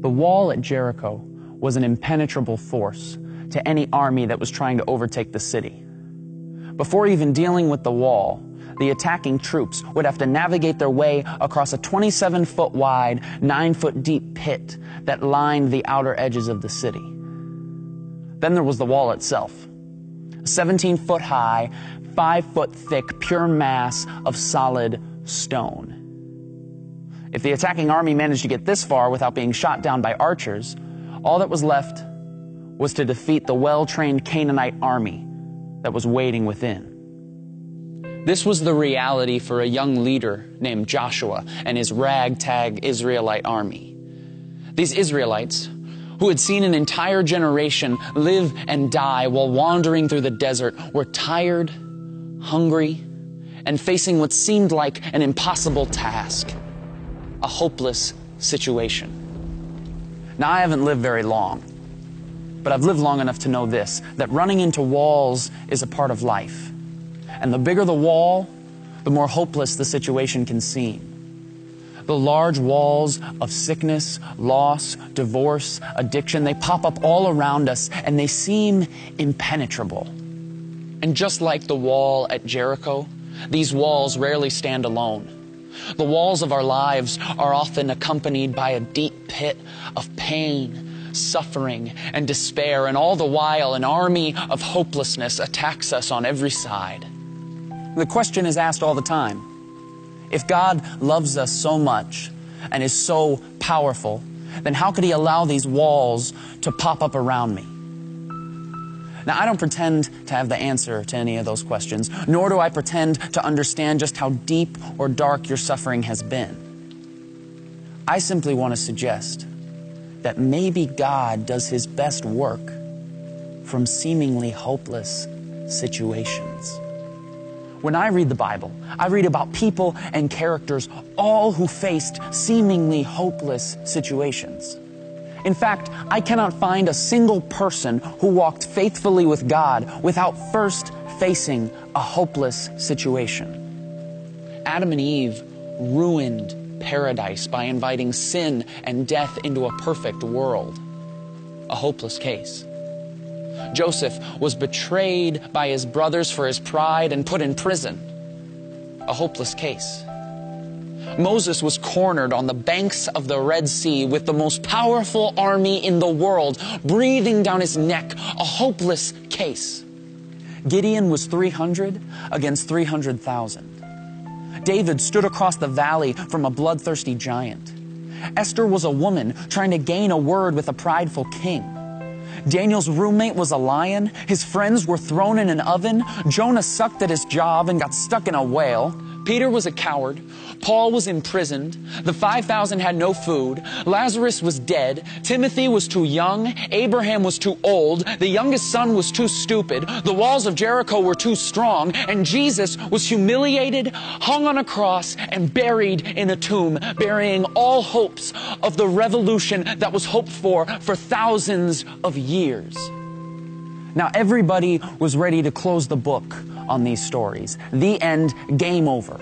The wall at Jericho was an impenetrable force to any army that was trying to overtake the city. Before even dealing with the wall, the attacking troops would have to navigate their way across a 27-foot wide, 9-foot deep pit that lined the outer edges of the city. Then there was the wall itself, a 17-foot high, 5-foot thick, pure mass of solid stone. If the attacking army managed to get this far without being shot down by archers, all that was left was to defeat the well-trained Canaanite army that was waiting within. This was the reality for a young leader named Joshua and his ragtag Israelite army. These Israelites, who had seen an entire generation live and die while wandering through the desert, were tired, hungry, and facing what seemed like an impossible task, a hopeless situation. Now, I haven't lived very long, but I've lived long enough to know this, that running into walls is a part of life. And the bigger the wall, the more hopeless the situation can seem. The large walls of sickness, loss, divorce, addiction, they pop up all around us and they seem impenetrable. And just like the wall at Jericho, these walls rarely stand alone. The walls of our lives are often accompanied by a deep pit of pain, suffering, and despair, and all the while an army of hopelessness attacks us on every side. The question is asked all the time: if God loves us so much and is so powerful, then how could He allow these walls to pop up around me? Now, I don't pretend to have the answer to any of those questions, nor do I pretend to understand just how deep or dark your suffering has been. I simply want to suggest that maybe God does His best work from seemingly hopeless situations. When I read the Bible, I read about people and characters, all who faced seemingly hopeless situations. In fact, I cannot find a single person who walked faithfully with God without first facing a hopeless situation. Adam and Eve ruined paradise by inviting sin and death into a perfect world. A hopeless case. Joseph was betrayed by his brothers for his pride and put in prison. A hopeless case. Moses was cornered on the banks of the Red Sea with the most powerful army in the world breathing down his neck. A hopeless case. Gideon was 300 against 300,000. David stood across the valley from a bloodthirsty giant. Esther was a woman trying to gain a word with a prideful king. Daniel's roommate was a lion. His friends were thrown in an oven. Jonah sucked at his job and got stuck in a whale. Peter was a coward. Paul was imprisoned. The 5,000 had no food. Lazarus was dead. Timothy was too young. Abraham was too old. The youngest son was too stupid. The walls of Jericho were too strong. And Jesus was humiliated, hung on a cross, and buried in a tomb, burying all hopes of the revolution that was hoped for thousands of years. Now, everybody was ready to close the book on these stories. The end, game over.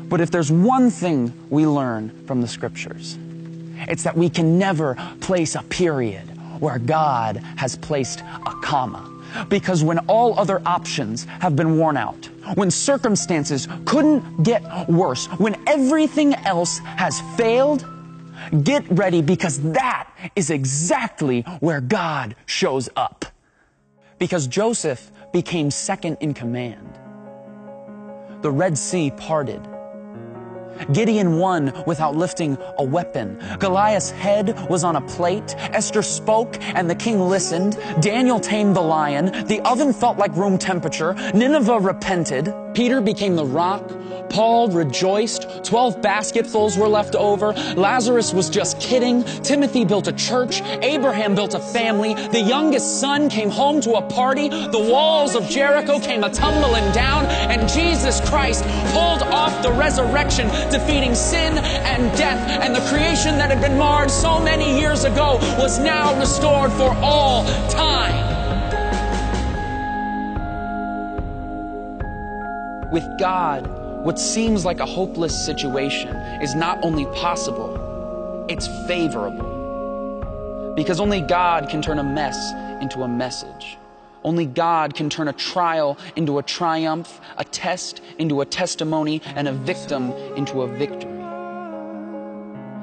But if there's one thing we learn from the Scriptures, it's that we can never place a period where God has placed a comma. Because when all other options have been worn out, when circumstances couldn't get worse, when everything else has failed, get ready, because that is exactly where God shows up. Because Joseph became second in command. The Red Sea parted. Gideon won without lifting a weapon. Goliath's head was on a plate. Esther spoke and the king listened. Daniel tamed the lion. The oven felt like room temperature. Nineveh repented. Peter became the rock. Paul rejoiced. 12 basketfuls were left over. Lazarus was just kidding. Timothy built a church. Abraham built a family. The youngest son came home to a party. The walls of Jericho came a-tumbling down. And Jesus Christ pulled off the resurrection, defeating sin and death. And the creation that had been marred so many years ago was now restored for all time. With God, what seems like a hopeless situation is not only possible, it's favorable. Because only God can turn a mess into a message. Only God can turn a trial into a triumph, a test into a testimony, and a victim into a victory.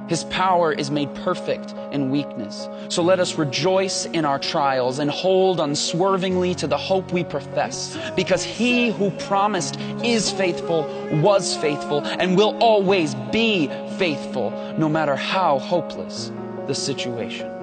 His power is made perfect in weakness. So let us rejoice in our trials and hold unswervingly to the hope we profess, because He who promised is faithful, was faithful, and will always be faithful, no matter how hopeless the situation.